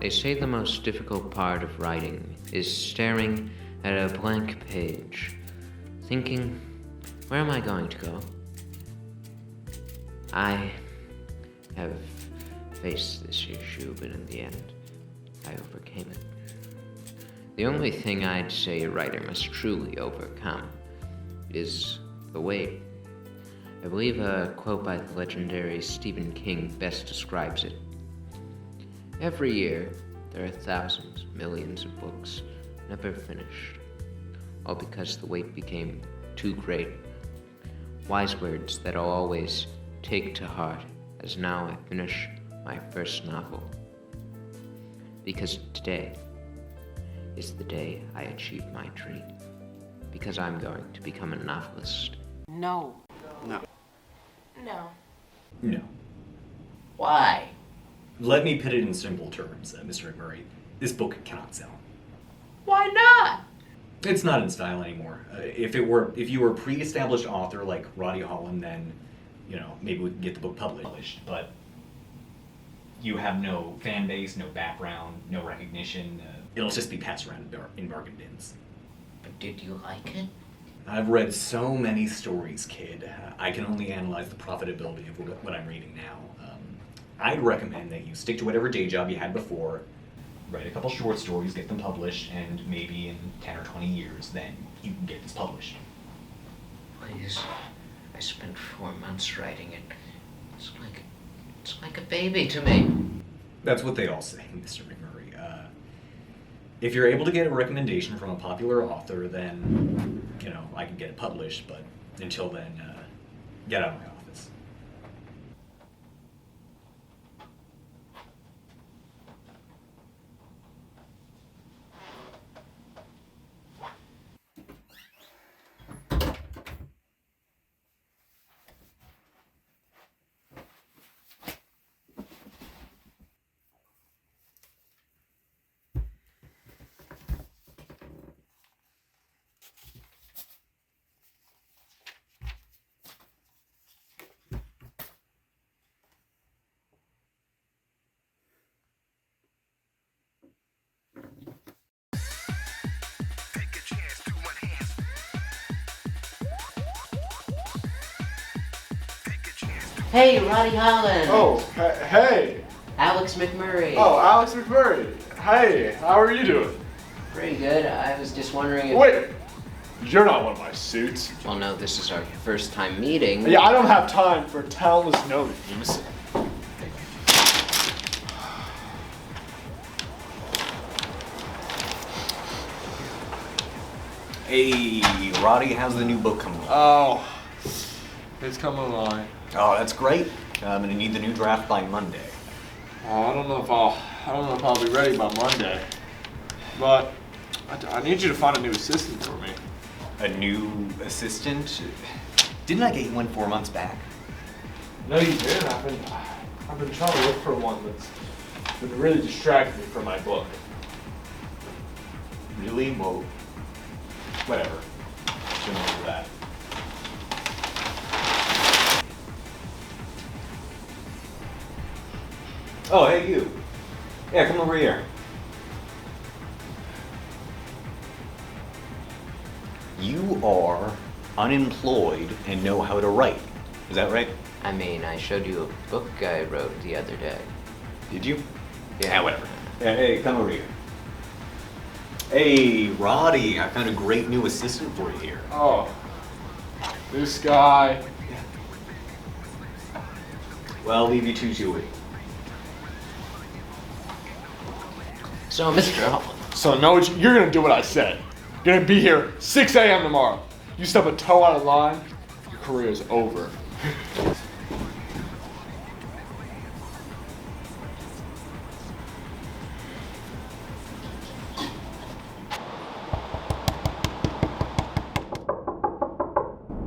They say the most difficult part of writing is staring at a blank page, thinking, where am I going to go? I have faced this issue, but in the end, I overcame it. The only thing I'd say a writer must truly overcome is the weight. I believe a quote by the legendary Stephen King best describes it. Every year, there are thousands, millions of books never finished, all because the weight became too great. Wise words that I'll always take to heart as now I finish my first novel. Because today is the day I achieve my dream. Because I'm going to become a novelist. No. No. No. No. Why? Let me put it in simple terms, Mr. McMurray. This book cannot sell. Why not? It's not in style anymore. If you were a pre-established author like Roddy Holland, then, maybe we could get the book published. But you have no fan base, no background, no recognition. It'll just be passed around in bargain bins. But did you like it? I've read so many stories, kid. I can only analyze the profitability of what I'm reading now. I'd recommend that you stick to whatever day job you had before, write a couple short stories, get them published, and maybe in 10 or 20 years, then you can get this published. Please. I spent 4 months writing it. It's like a baby to me. That's what they all say, Mr. McMurray. If you're able to get a recommendation from a popular author, then, I can get it published, but until then, get out of my office. Hey, Roddy Holland. Oh, hey. Alex McMurray. Oh, Alex McMurray. Hey, how are you doing? Pretty good. I was just wondering if... Wait, you're not one of my suits. Well, no, this is our first time meeting. Yeah, I don't have time for talentless no-names. Hey, Roddy, how's the new book coming along? Oh, it's coming along. Oh, that's great. I'm gonna need the new draft by Monday. I don't know if I'll be ready by Monday, but I need you to find a new assistant for me. A new assistant? Didn't I get you one 4 months back? No, you did. I've been trying to look for one that's been really distracting me from my book. Really? Well, whatever. Shouldn't do that. Oh, hey, you. Yeah, come over here. You are unemployed and know how to write. Is that right? I mean, I showed you a book I wrote the other day. Did you? Yeah. Whatever. Hey, come over here. Hey, Roddy, I found a great new assistant for you here. Oh, this guy. Well, I'll leave you to it. So, Mr. Holland. So no, you're gonna do what I said. You're gonna be here 6 a.m. tomorrow. You step a toe out of line, your career is over.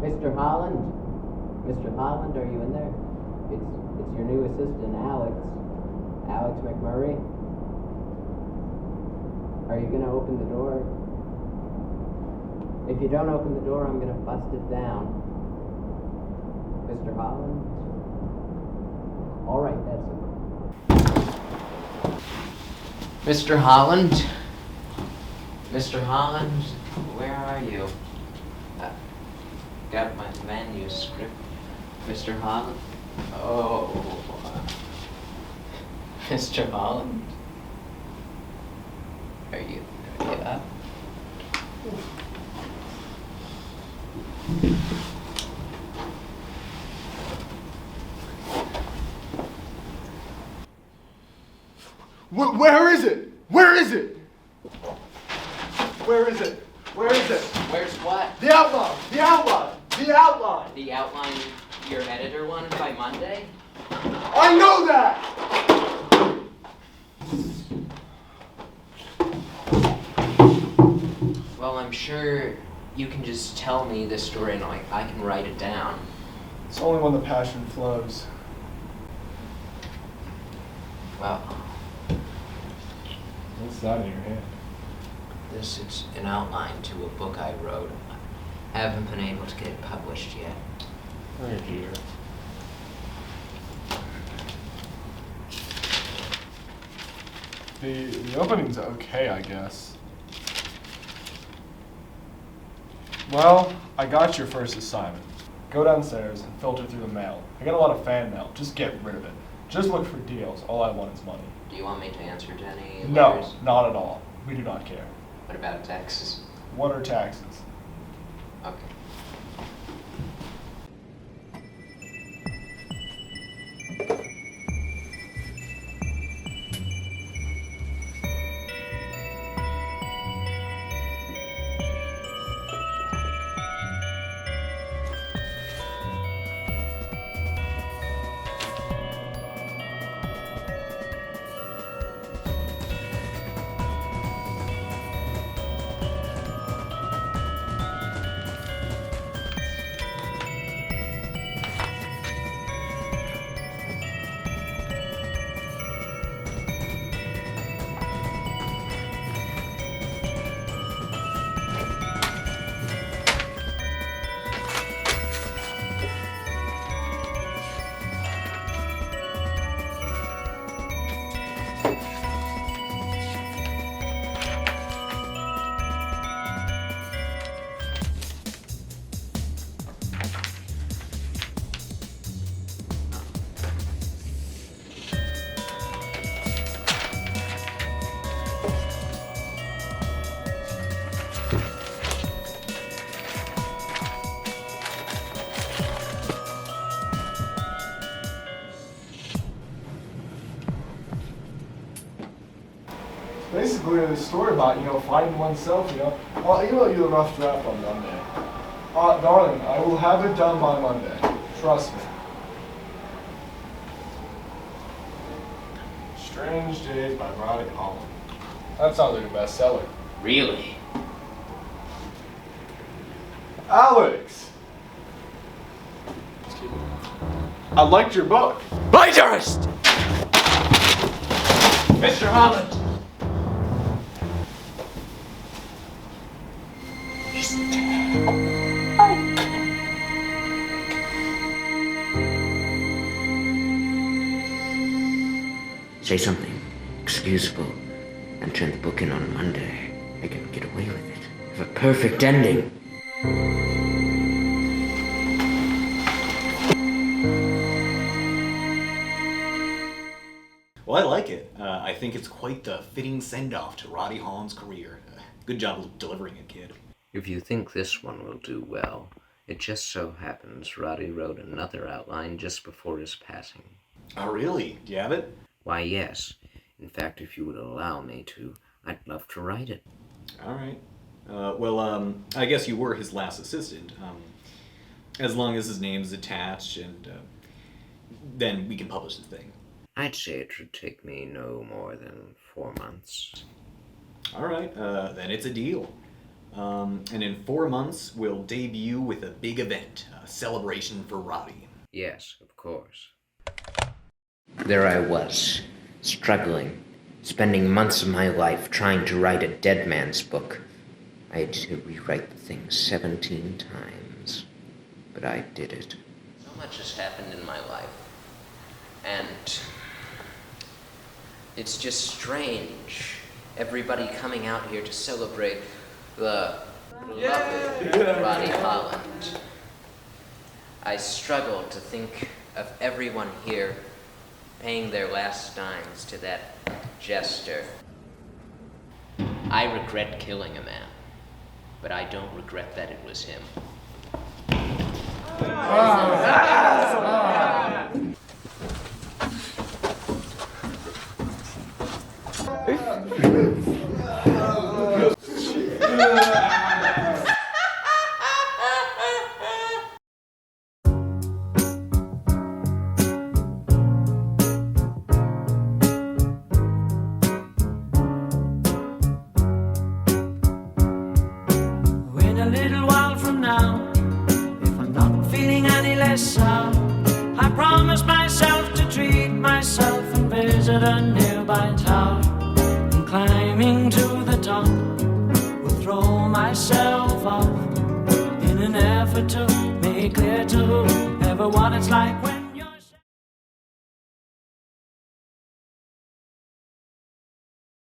Mr. Holland? Mr. Holland, are you in there? It's your new assistant, Alex. Alex McMurray. Are you gonna open the door? If you don't open the door, I'm gonna bust it down. Mr. Holland? All right, that's it. Mr. Holland? Mr. Holland, where are you? Got my manuscript. Mr. Holland? Oh. Mr. Holland? Are you up? Where is it? Where is it? Where is it? Where is it? Where's what? The outline! The outline! The outline! The outline your editor wanted by Monday? I know that! Well, I'm sure you can just tell me the story and I can write it down. It's only when the passion flows. Well, What's that in your hand? this is an outline to a book I wrote. I haven't been able to get it published yet. Oh dear. The opening's okay, I guess. Well, I got your first assignment. Go downstairs and filter through the mail. I got a lot of fan mail. Just get rid of it. Just look for deals. All I want is money. Do you want me to answer to any No, letters? not at all. We do not care. What about taxes? What are taxes? Okay. Basically, a story about, finding oneself, I'll email you the rough draft on Monday. Darling, I will have it done by Monday. Trust me. Strange Days by Roddy Holland. That sounds like a bestseller. Really? Alex! I liked your book. Plagiarist! Mr. Holland! Say something excusable and turn the book in on Monday. I can get away with it. Have a perfect ending. Well, I like it. I think it's quite the fitting send-off to Roddy Holland's career. Good job delivering it, kid. If you think this one will do well, it just so happens Roddy wrote another outline just before his passing. Oh, really? Do you have it? Why, yes. In fact, if you would allow me to, I'd love to write it. All right. I guess you were his last assistant. As long as his name is attached, and then we can publish the thing. I'd say it should take me no more than 4 months. All right. Then it's a deal. And in 4 months, we'll debut with a big event, a celebration for Roddy. Yes, of course. There I was, struggling, spending months of my life trying to write a dead man's book. I had to rewrite the thing 17 times, but I did it. So much has happened in my life, and it's just strange everybody coming out here to celebrate the beloved Ronnie Holland. I struggle to think of everyone here paying their last dimes to that jester. I regret killing a man, but I don't regret that it was him. In a little while from now, if I'm not feeling any less sound, I promise myself to treat myself and visit a nearby tower. And climbing to the top, will throw myself off in an effort to make clear to whoever what it's like